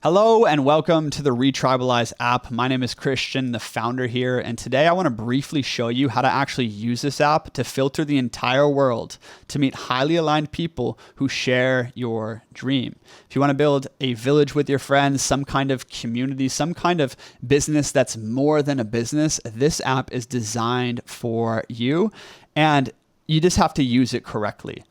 Hello and welcome to the ReTribalize app. My name is Christian, the founder here, and today I want to briefly show you how to actually use this app to filter the entire world to meet highly aligned people who share your dream. If you want to build a village with your friends, some kind of community, some kind of business that's more than a business, this app is designed for you, and you just have to use it correctly.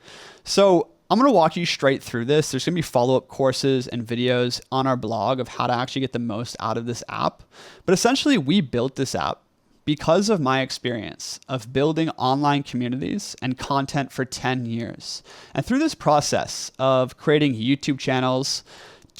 So I'm going to walk you straight through this. There's going to be follow-up courses and videos on our blog of how to actually get the most out of this app. But essentially, we built this app because of my experience of building online communities and content for 10 years. And through this process of creating YouTube channels,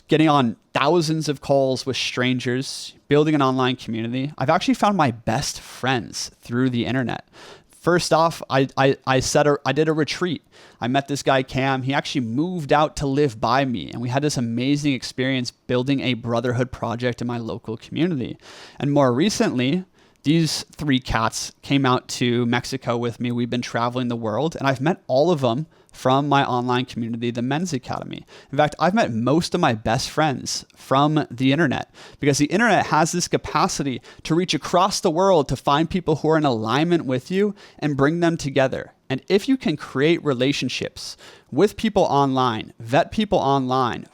getting on thousands of calls with strangers, building an online community, I've actually found my best friends through the internet. First off, I did a retreat. I met this guy, Cam. He actually moved out to live by me, and we had this amazing experience building a brotherhood project in my local community. And more recently, these three cats came out to Mexico with me. We've been traveling the world, and I've met all of them from my online community, the Men's Academy. In fact, I've met most of my best friends from the internet because the internet has this capacity to reach across the world to find people who are in alignment with you and bring them together. And if you can create relationships with people online, vet people online,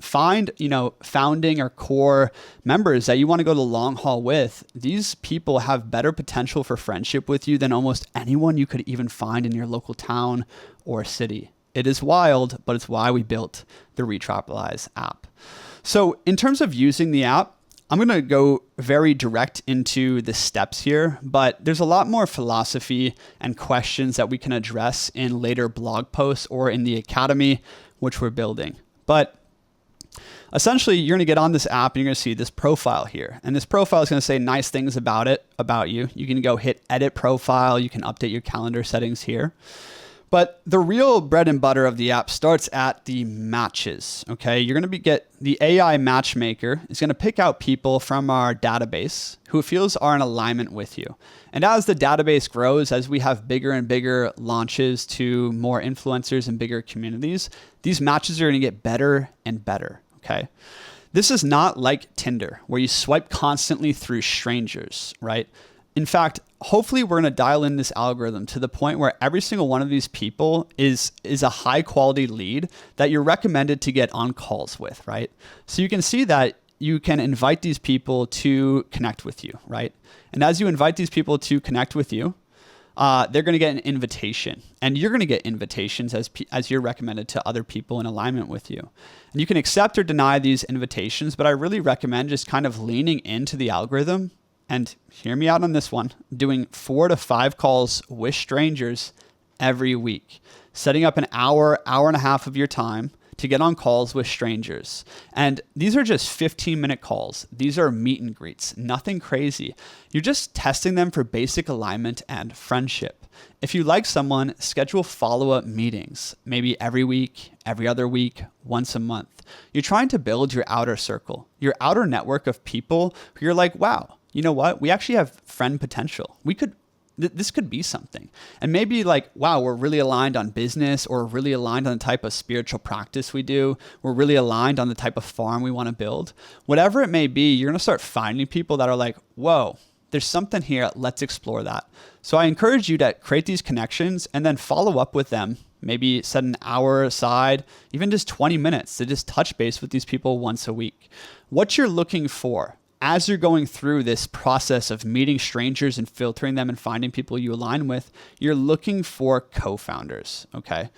find, founding or core members that you want to go the long haul with, these people have better potential for friendship with you than almost anyone you could even find in your local town or city. It is wild, but it's why we built the ReTribalize app. So in terms of using the app, I'm going to go very direct into the steps here, but there's a lot more philosophy and questions that we can address in later blog posts or in the academy, which we're building. But essentially, you're going to get on this app and you're going to see this profile here. And this profile is going to say nice things about you. You can go hit edit profile. You can update your calendar settings here. But the real bread and butter of the app starts at the matches, okay? You're going to get the AI matchmaker is going to pick out people from our database who it feels are in alignment with you. And as the database grows, as we have bigger and bigger launches to more influencers and bigger communities, these matches are going to get better and better, okay? This is not like Tinder where you swipe constantly through strangers, right? In fact, hopefully we're going to dial in this algorithm to the point where every single one of these people is a high quality lead that you're recommended to get on calls with, right? So you can see that you can invite these people to connect with you, right? And as you invite these people to connect with you, they're going to get an invitation, and you're going to get invitations as you're recommended to other people in alignment with you. And you can accept or deny these invitations, but I really recommend just kind of leaning into the algorithm. And hear me out on this one, doing 4 to 5 calls with strangers every week, setting up an hour and a half of your time to get on calls with strangers. And these are just 15-minute calls. These are meet and greets, nothing crazy. You're just testing them for basic alignment and friendship. If you like someone, schedule follow-up meetings, maybe every week, every other week, once a month. You're trying to build your outer circle, your outer network of people who you're like, wow, you know what? We actually have friend potential. This could be something. And maybe like, wow, we're really aligned on business, or really aligned on the type of spiritual practice we do. We're really aligned on the type of farm we want to build. Whatever it may be, you're going to start finding people that are like, whoa, there's something here. Let's explore that. So I encourage you to create these connections and then follow up with them. Maybe set an hour aside, even just 20 minutes to just touch base with these people once a week. What you're looking for as you're going through this process of meeting strangers and filtering them and finding people you align with, you're looking for co-founders, okay?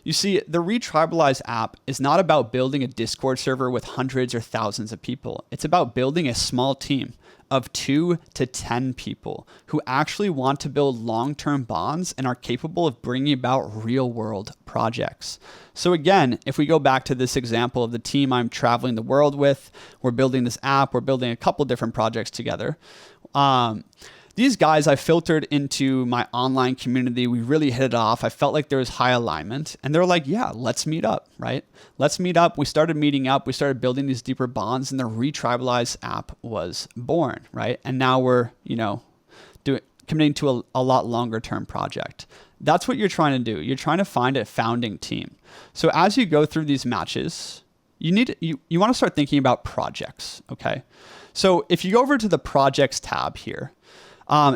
You see, the ReTribalize app is not about building a Discord server with hundreds or thousands of people. It's about building a small team of 2 to 10 people who actually want to build long-term bonds and are capable of bringing about real-world projects. So again, if we go back to this example of the team I'm traveling the world with, we're building this app, we're building a couple different projects together. These guys I filtered into my online community. We really hit it off. I felt like there was high alignment, and they're like, yeah, let's meet up, right? Let's meet up. We started meeting up. We started building these deeper bonds, and the ReTribalize app was born, right? And now we're, committing to a lot longer term project. That's what you're trying to do. You're trying to find a founding team. So as you go through these matches, you want to start thinking about projects, okay? So if you go over to the projects tab here,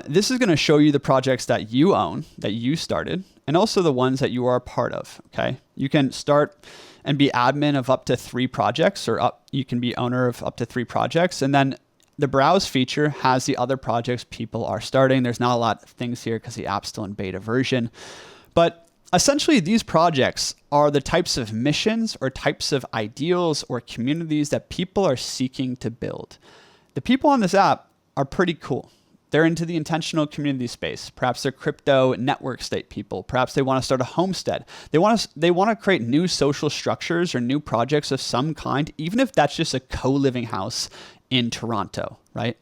this is going to show you the projects that you own, that you started, and also the ones that you are a part of, okay? You can start and be admin of up to 3 projects, or you can be owner of up to 3 projects. And then the browse feature has the other projects people are starting. There's not a lot of things here because the app's still in beta version. But essentially, these projects are the types of missions or types of ideals or communities that people are seeking to build. The people on this app are pretty cool. They're into the intentional community space. Perhaps they're crypto network state people. Perhaps they want to start a homestead. They want to create new social structures or new projects of some kind, even if that's just a co-living house in Toronto, right?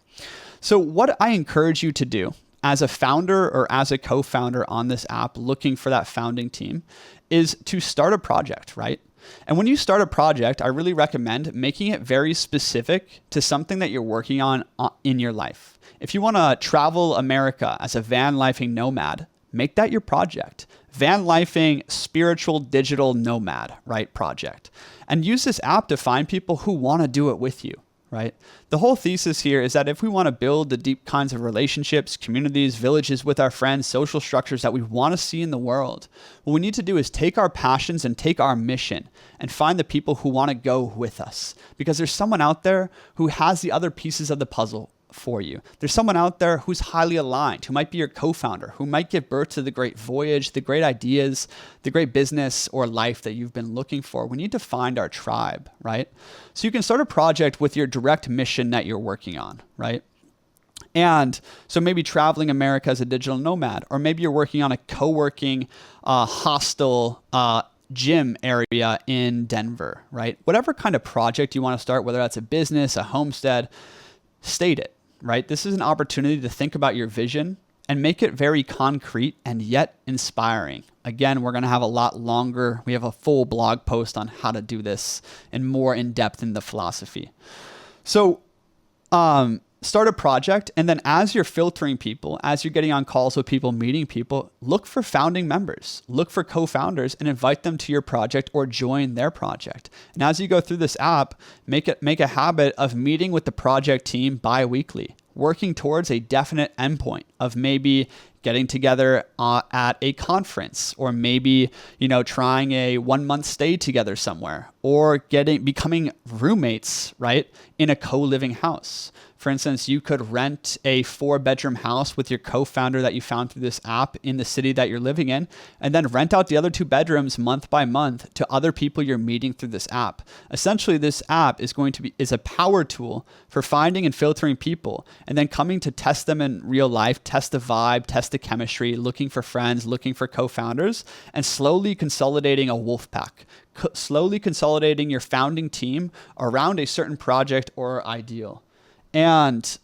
So what I encourage you to do as a founder or as a co-founder on this app looking for that founding team is to start a project, right? And when you start a project, I really recommend making it very specific to something that you're working on in your life. If you want to travel America as a van lifing nomad, make that your project. Van lifing spiritual digital nomad, right? Project. And use this app to find people who want to do it with you, right? The whole thesis here is that if we want to build the deep kinds of relationships, communities, villages with our friends, social structures that we want to see in the world, what we need to do is take our passions and take our mission and find the people who want to go with us. Because there's someone out there who has the other pieces of the puzzle for you. There's someone out there who's highly aligned, who might be your co-founder, who might give birth to the great voyage, the great ideas, the great business or life that you've been looking for. We need to find our tribe, right? So you can start a project with your direct mission that you're working on, right? And so maybe traveling America as a digital nomad, or maybe you're working on a co-working hostel gym area in Denver, right? Whatever kind of project you want to start, whether that's a business, a homestead, state it. Right? This is an opportunity to think about your vision and make it very concrete and yet inspiring. Again, we're going to have a lot longer. We have a full blog post on how to do this and more in depth in the philosophy. So, start a project, and then as you're filtering people, as you're getting on calls with people, meeting people, look for founding members, look for co-founders and invite them to your project or join their project. And as you go through this app, make a habit of meeting with the project team bi-weekly, working towards a definite endpoint of maybe getting together at a conference, or maybe, trying a 1-month stay together somewhere, or becoming roommates, right? In a co-living house. For instance, you could rent a 4-bedroom house with your co-founder that you found through this app in the city that you're living in, and then rent out the other 2 bedrooms month by month to other people you're meeting through this app. Essentially, this app is a power tool for finding and filtering people, and then coming to test them in real life, test the vibe, test the chemistry, looking for friends, looking for co-founders, and slowly consolidating a wolf pack, slowly consolidating your founding team around a certain project or ideal. And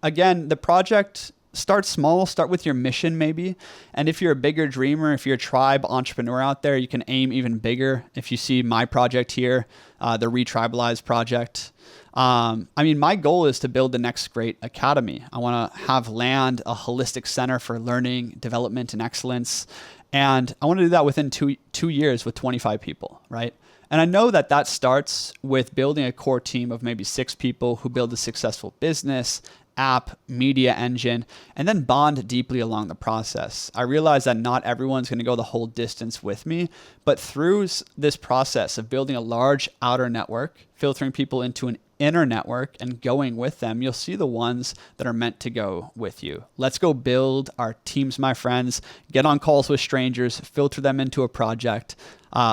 again, the project, start small, start with your mission maybe. And if you're a bigger dreamer, if you're a tribe entrepreneur out there, you can aim even bigger. If you see my project here, the ReTribalize project. My goal is to build the next great academy. I want to have land, a holistic center for learning, development, and excellence. And I want to do that within two years with 25 people, right? And I know that starts with building a core team of maybe 6 people who build a successful business, app, media engine, and then bond deeply along the process. I realize that not everyone's going to go the whole distance with me, but through this process of building a large outer network, filtering people into an inner network and going with them, you'll see the ones that are meant to go with you. Let's go build our teams, my friends. Get on calls with strangers, filter them into a project.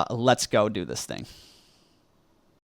Let's go do this thing.